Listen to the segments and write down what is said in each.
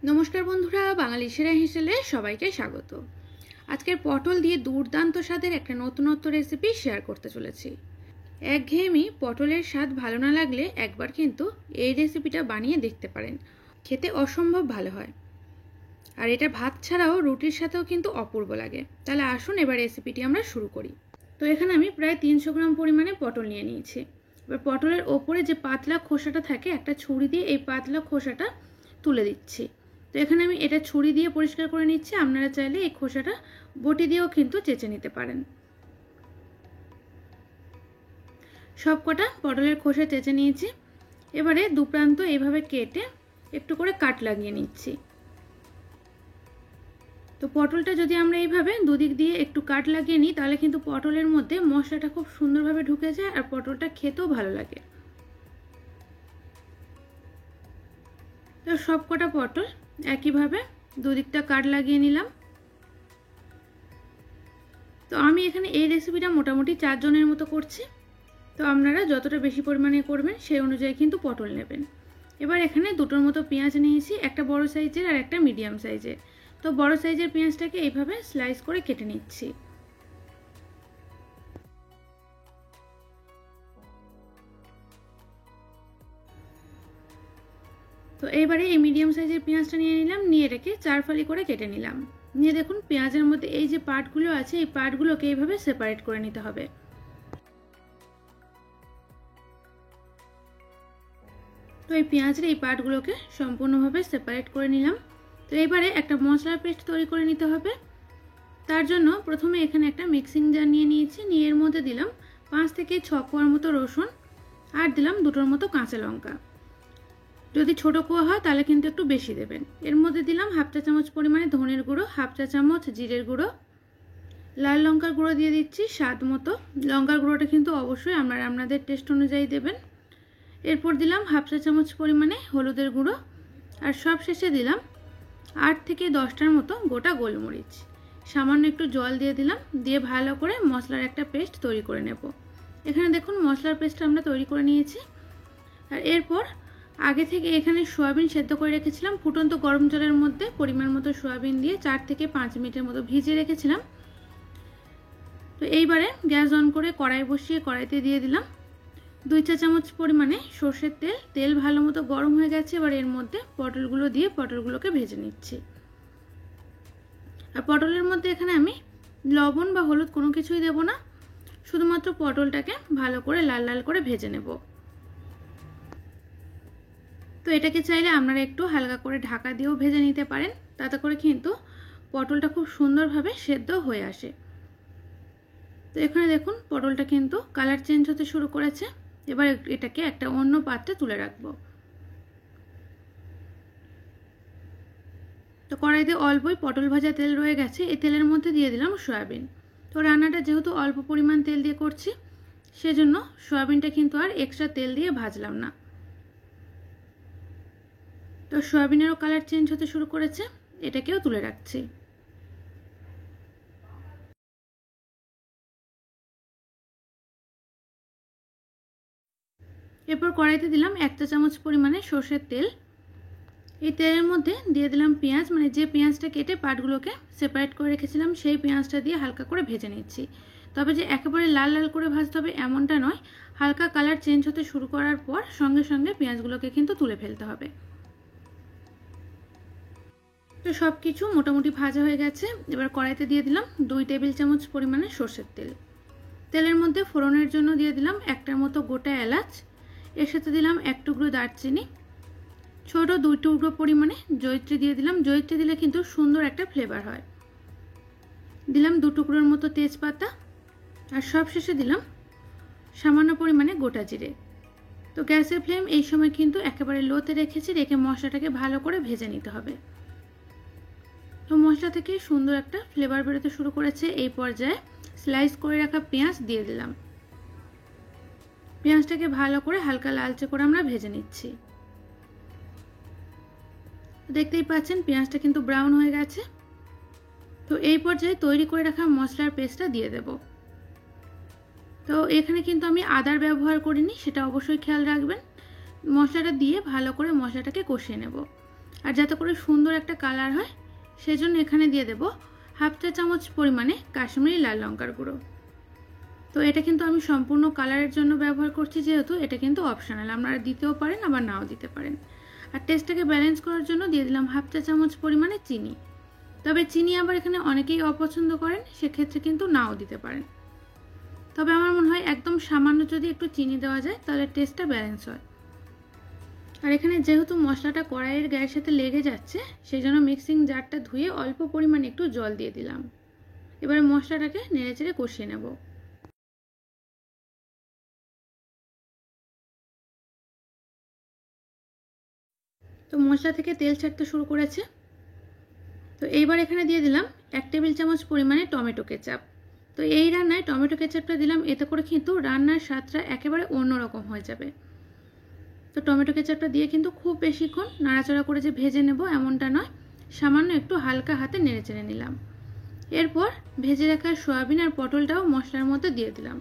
নমস্কার বন্ধুরা, বাঙালি সেরা হেসেলে সবাইকে স্বাগত। আজকের পটল দিয়ে দুর্দান্ত স্বাদের একটা নতুনত্ব রেসিপি শেয়ার করতে চলেছি। একঘেয়েমি পটলের স্বাদ ভালো না লাগলে একবার কিন্তু এই রেসিপিটা বানিয়ে দেখতে পারেন, খেতে অসম্ভব ভালো হয়। আর এটা ভাত ছাড়াও রুটির সাথেও কিন্তু অপূর্ব লাগে। তাহলে আসুন এবার রেসিপিটি আমরা শুরু করি। তো এখানে আমি প্রায় 300 গ্রাম পরিমাণে পটল নিয়ে নিয়েছি। এবার পটলের ওপরে যে পাতলা খোসাটা থাকে, একটা ছুরি দিয়ে এই পাতলা খোসাটা তুলে দিচ্ছি। তো এখানে আমি এটা ছুরি দিয়ে পরিষ্কার করে নিচ্ছি। আপনারা চাইলে এই খোসাটা বটি দিয়েও কিন্তু চেঁচে নিতে পারেন। সব কটা পটলের খোসা চেঁচে নিয়েছি। এবারে দু প্রান্ত এইভাবে কেটে একটু করে কাট লাগিয়ে নিচ্ছি। তো পটলটা যদি আমরা এইভাবে দুদিক দিয়ে একটু কাট লাগিয়ে নিই, তাহলে কিন্তু পটলের মধ্যে মশলাটা খুব সুন্দরভাবে ঢুকে যায় আর পটলটা খেতেও ভালো লাগে। তো সব কটা পটল একইভাবে দুদিকটা কাট লাগিয়ে নিলাম। তো আমি এখানে এই রেসিপিটা মোটামুটি 4 জনের মতো করছি। তো আপনারা যতটা বেশি পরিমাণে করবেন সেই অনুযায়ী কিন্তু পটল নেবেন। এবার এখানে দুটোর মতো পেঁয়াজ নিয়েছি, একটা বড় সাইজের আর একটা মিডিয়াম সাইজের। তো বড় সাইজের পেঁয়াজটাকে এইভাবে স্লাইস করে কেটে নিচ্ছি। তো এবারে এই মিডিয়াম সাইজের পেঁয়াজটা নিয়ে নিলাম, নিয়ে এটাকে 4 ফালি করে কেটে নিলাম। নিয়ে দেখুন পেঁয়াজের মধ্যে এই যে পার্টগুলো আছে, এই পার্টগুলোকে এইভাবে সেপারেট করে নিতে হবে। তো এই পেঁয়াজের এই পার্টগুলোকে সম্পূর্ণভাবে সেপারেট করে নিলাম। তো এবারে একটা মশলার পেস্ট তৈরি করে নিতে হবে। তার জন্য প্রথমে এখানে একটা মিক্সিং জার নিয়ে নিয়েছি। নিয়ে এর মধ্যে দিলাম 5 থেকে 6 কোয়ার মতো রসুন আর দিলাম দুটোর মতো কাঁচা লঙ্কা। যদি ছোট কোয়া হয় তাহলে কিন্তু একটু বেশি দেবেন। এর মধ্যে দিলাম হাফ চা চামচ পরিমাণে ধনের গুঁড়ো, হাফ চা চামচ জিরের গুঁড়ো, লাল লঙ্কার গুঁড়ো দিয়ে দিচ্ছি স্বাদ মতো। লঙ্কার গুঁড়োটা কিন্তু অবশ্যই আপনাদের টেস্ট অনুযায়ী দেবেন। এরপর দিলাম হাফ চা চামচ পরিমাণে হলুদের গুঁড়ো আর সব শেষে দিলাম 8 থেকে 10টার মতো গোটা গোলমরিচ। সামান্য একটু জল দিয়ে দিলাম, দিয়ে ভালো করে মশলার একটা পেস্ট তৈরি করে নেব। এখানে দেখুন মশলার পেস্টটা আমরা তৈরি করে নিয়েছি। আর এরপর আগে থেকে এখানে সয়াবিন সেদ্ধ করে রেখেছিলাম, ফুটন্ত গরম জলের মধ্যে পরিমাণ মতো সয়াবিন দিয়ে 4 থেকে 5 মিনিটের মতো ভিজিয়ে রেখেছিলাম। তো এইবারে গ্যাস অন করে কড়াই বসিয়ে কড়াইতে দিয়ে দিলাম 2 চা চামচ পরিমাণে সর্ষের তেল। তেল ভালো মতো গরম হয়ে গেছে। এবার এর মধ্যে পটলগুলো দিয়ে পটলগুলোকে ভেজে নিচ্ছি। আর পটলের মধ্যে এখানে আমি লবণ বা হলুদ কোনো কিছুই দেব না, শুধুমাত্র পটলটাকে ভালো করে লাল লাল করে ভেজে নেব। তো এটাকে চাইলে আপনারা একটু হালকা করে ঢাকা দিয়েও ভেজে নিতে পারেন, তাতে করে কিন্তু পটলটা খুব সুন্দরভাবে সেদ্ধ হয়ে আসে। তো এখানে দেখুন পটলটা কিন্তু কালার চেঞ্জ হতে শুরু করেছে। এবার এটাকে একটা অন্য পাত্রে তুলে রাখবো। তো কড়াইতে অল্পই পটল ভাজা তেল রয়ে গেছে, এই তেলের মধ্যে দিয়ে দিলাম সয়াবিন। তো রান্নাটা যেহেতু অল্প পরিমাণ তেল দিয়ে করছি, সেজন্য সয়াবিনটা কিন্তু আর এক্সট্রা তেল দিয়ে ভাজলাম না। তো সয়াবিনেরও কালার চেঞ্জ হতে শুরু করেছে, এটাকেও তুলে রাখছি। এরপর কড়াইতে দিলাম 1 চা চামচ পরিমাণে সর্ষের তেল। এই তেলের মধ্যে দিয়ে দিলাম পেঁয়াজ, মানে যে পেঁয়াজটা কেটে পাটগুলোকে সেপারেট করে রেখেছিলাম সেই পেঁয়াজটা দিয়ে হালকা করে ভেজে নিচ্ছি। তবে যে একেবারে লাল লাল করে ভাজতে হবে এমনটা নয়, হালকা কালার চেঞ্জ হতে শুরু করার পর সঙ্গে সঙ্গে পেঁয়াজগুলোকে কিন্তু তুলে ফেলতে হবে। তো সব কিছু মোটামুটি ভাজা হয়ে গেছে। এবার কড়াইতে দিয়ে দিলাম 2 টেবিল চামচ পরিমাণে সর্ষের তেল। তেলের মধ্যে ফোড়নের জন্য দিয়ে দিলাম একটার মতো গোটা এলাচ, এর সাথে দিলাম 1 টুকরো দারচিনি, ছোট 2 টুকরো পরিমাণে জয়িত্রী দিয়ে দিলাম। জয়িত্রী দিলে কিন্তু সুন্দর একটা ফ্লেভার হয়। দিলাম 2 টুকরোর মতো তেজপাতা আর সব শেষে দিলাম সামান্য পরিমাণে গোটা জিরে। তো গ্যাসের ফ্লেম এই সময় কিন্তু একেবারে লোতে রেখেছি, রেখে মশলাটাকে ভালো করে ভেজে নিতে হবে। তো মশলা থেকে সুন্দর একটা ফ্লেভার বেরোতে শুরু করেছে। এই পর্যায়ে স্লাইস করে রাখা পেঁয়াজ দিয়ে দিলাম। পেঁয়াজটাকে ভালো করে হালকা লালচে করে আমরা ভেজে নিচ্ছি। দেখতেই পাচ্ছেন পেঁয়াজটা কিন্তু ব্রাউন হয়ে গেছে। তো এই পর্যায়ে তৈরি করে রাখা মশলার পেস্টটা দিয়ে দেব। তো এখানে কিন্তু আমি আদার ব্যবহার করিনি, সেটা অবশ্যই খেয়াল রাখবেন। মশলাটা দিয়ে ভালো করে মশলাটাকে কষিয়ে নেব। আর যাতে করে সুন্দর একটা কালার হয় সেজন্য এখানে দিয়ে দেব হাফ চা চামচ পরিমাণে কাশ্মীরি লাল লঙ্কার গুঁড়ো। তো এটা কিন্তু আমি সম্পূর্ণ কালারের জন্য ব্যবহার করছি, যেহেতু এটা কিন্তু অপশনাল, আপনারা দিতেও পারেন আবার নাও দিতে পারেন। আর টেস্টটাকে ব্যালেন্স করার জন্য দিয়ে দিলাম হাফ চা চামচ পরিমাণে চিনি। তবে চিনি আবার এখানে অনেকেই অপছন্দ করেন, সেক্ষেত্রে কিন্তু নাও দিতে পারেন। তবে আমার মনে হয় একদম সামান্য যদি একটু চিনি দেওয়া যায় তাহলে টেস্টটা ব্যালেন্স হয়। আর এখানে যেহেতু মশলাটা কড়াইয়ের গায়ের সাথে লেগে যাচ্ছে, সেই জন্য মিক্সিং জারটা ধুয়ে অল্প পরিমাণে একটু জল দিয়ে দিলাম। এবারে মশলাটাকে নেড়েচেড়ে কষিয়ে নেব। তো মশলা থেকে তেল ছাড়তে শুরু করেছে। তো এইবার এখানে দিয়ে দিলাম 1 টেবিল চামচ পরিমাণে টমেটো কেচাপ। তো এই রান্নায় টমেটো কেচাপটা দিলাম, এতে করে কিন্তু রান্নার স্বাদটা একেবারে অন্যরকম হয়ে যাবে। তো টমেটো কেচাপটা দিয়ে কিন্তু খুব বেশিক্ষণ নাড়াচাড়া করে যে ভেজে নেব এমনটা নয়, সামান্য একটু হালকা হাতে নেড়ে চেড়ে নিলাম। এরপর ভেজে রাখা সয়াবিন আর পটলটাও মশলার মধ্যে দিয়ে দিলাম।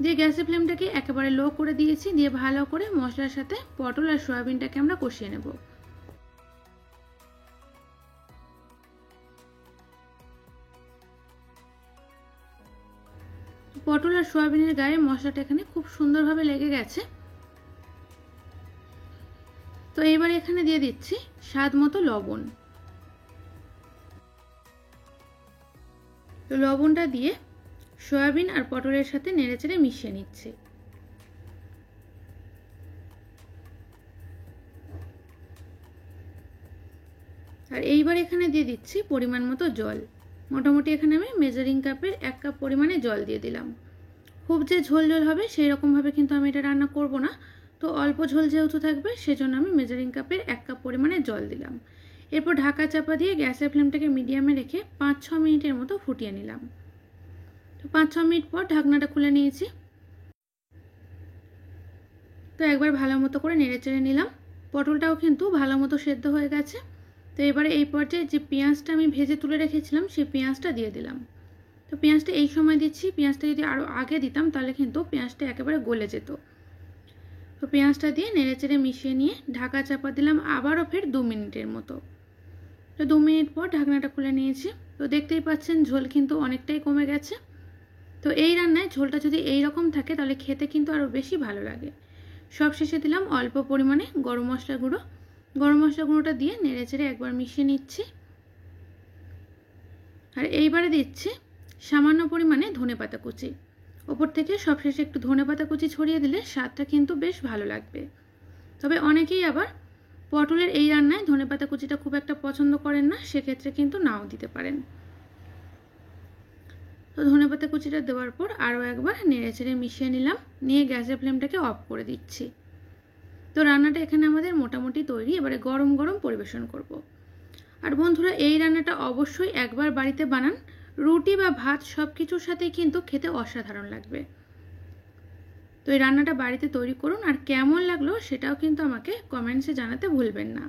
দিয়ে গ্যাসের ফ্লেমটাকে একেবারে লো করে দিয়েছি, দিয়ে ভালো করে মশলার সাথে পটল আর সয়াবিনটাকে আমরা কষিয়ে নেব। পটল আর সয়াবিনের গায়ে মশলাটা এখানে খুব সুন্দরভাবে লেগে গেছে। তো এবার এখানে দিয়ে দিচ্ছি স্বাদ মতো লবণ। তো লবণটা দিয়ে সয়াবিন আর পটলের সাথে নেড়েচেড়ে মিশিয়ে নিচ্ছি। আর এইবার এখানে দিয়ে দিচ্ছি পরিমাণ মতো জল। মোটামুটি এখানে আমি মেজারিং কাপের 1 কাপ পরিমাণে জল দিয়ে দিলাম। খুব যে ঝোল ঝোল হবে সেই রকমভাবে কিন্তু আমি এটা রান্না করব না, তো অল্প ঝোল যেহেতু থাকবে সেজন্য আমি মেজারিং কাপের 1 কাপ পরিমাণে জল দিলাম। এরপর ঢাকা চাপা দিয়ে গ্যাসের ফ্লেমটাকে মিডিয়ামে রেখে 5-6 মিনিটের মতো ফুটিয়ে নিলাম। তো 5-6 মিনিট পর ঢাকনাটা খুলে নিয়েছি। তো একবার ভালো মতো করে নেড়ে চেড়ে নিলাম। পটলটাও কিন্তু ভালো মতো সেদ্ধ হয়ে গেছে। তো এবারে এই পর্যায়ে যে পেঁয়াজটা আমি ভেজে তুলে রেখেছিলাম সেই পেঁয়াজটা দিয়ে দিলাম। তো পেঁয়াজটা এই সময় দিচ্ছি, পেঁয়াজটা যদি আরও আগে দিতাম তাহলে কিন্তু পেঁয়াজটা একেবারে গলে যেত। তো পেঁয়াজটা দিয়ে নেড়েচেড়ে মিশিয়ে নিয়ে ঢাকা চাপা দিলাম আবারও ফের 2 মিনিটের মতো। তো 2 মিনিট পর ঢাকনাটা খুলে নিয়েছি। তো দেখতেই পাচ্ছেন ঝোল কিন্তু অনেকটাই কমে গেছে। তো এই রান্নায় ঝোলটা যদি এই রকম থাকে তাহলে খেতে কিন্তু আরও বেশি ভালো লাগে। সবশেষে দিলাম অল্প পরিমাণে গরম মশলা গুঁড়ো। গরম মশলা গুঁড়োটা দিয়ে নেড়েচেড়ে একবার মিশিয়ে নিচ্ছি। আর এইবারে দিচ্ছি সামান্য পরিমাণে ধনেপাতা কুচি। ওপর থেকে সবশেষে একটু ধনেপাতা কুচি ছড়িয়ে দিলে স্বাদটা কিন্তু বেশ ভালো লাগবে। তবে অনেকেই আবার পটলের এই রান্নায় ধনেপাতা কুচিটা খুব একটা পছন্দ করেন না, সেক্ষেত্রে কিন্তু নাও দিতে পারেন। তো ধনেপাতা কুচিটা দেওয়ার পর আরও একবার নেড়েচেড়ে মিশিয়ে নিলাম, নিয়ে গ্যাসের ফ্লেমটাকে অফ করে দিচ্ছি। তো রান্নাটা এখানে আমাদের মোটামুটি তৈরি। এবারে গরম গরম পরিবেশন করব। আর বন্ধুরা, এই রান্নাটা অবশ্যই একবার বাড়িতে বানান, রুটি বা ভাত সব কিছুর সাথেই কিন্তু খেতে অসাধারণ লাগবে। তো এই রান্নাটা বাড়িতে তৈরি করুন, আর কেমন লাগলো সেটাও কিন্তু আমাকে কমেন্টসে জানাতে ভুলবেন না।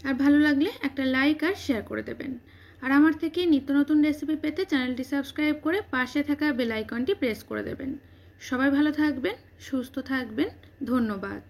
আর ভালো লাগলে একটা লাইক আর শেয়ার করে দেবেন। আর আমার থেকে নিত্য নতুন রেসিপি পেতে চ্যানেলটি সাবস্ক্রাইব করে পাশে থাকা বেল আইকনটি প্রেস করে দেবেন। সবাই ভালো থাকবেন, সুস্থ থাকবেন, ধন্যবাদ।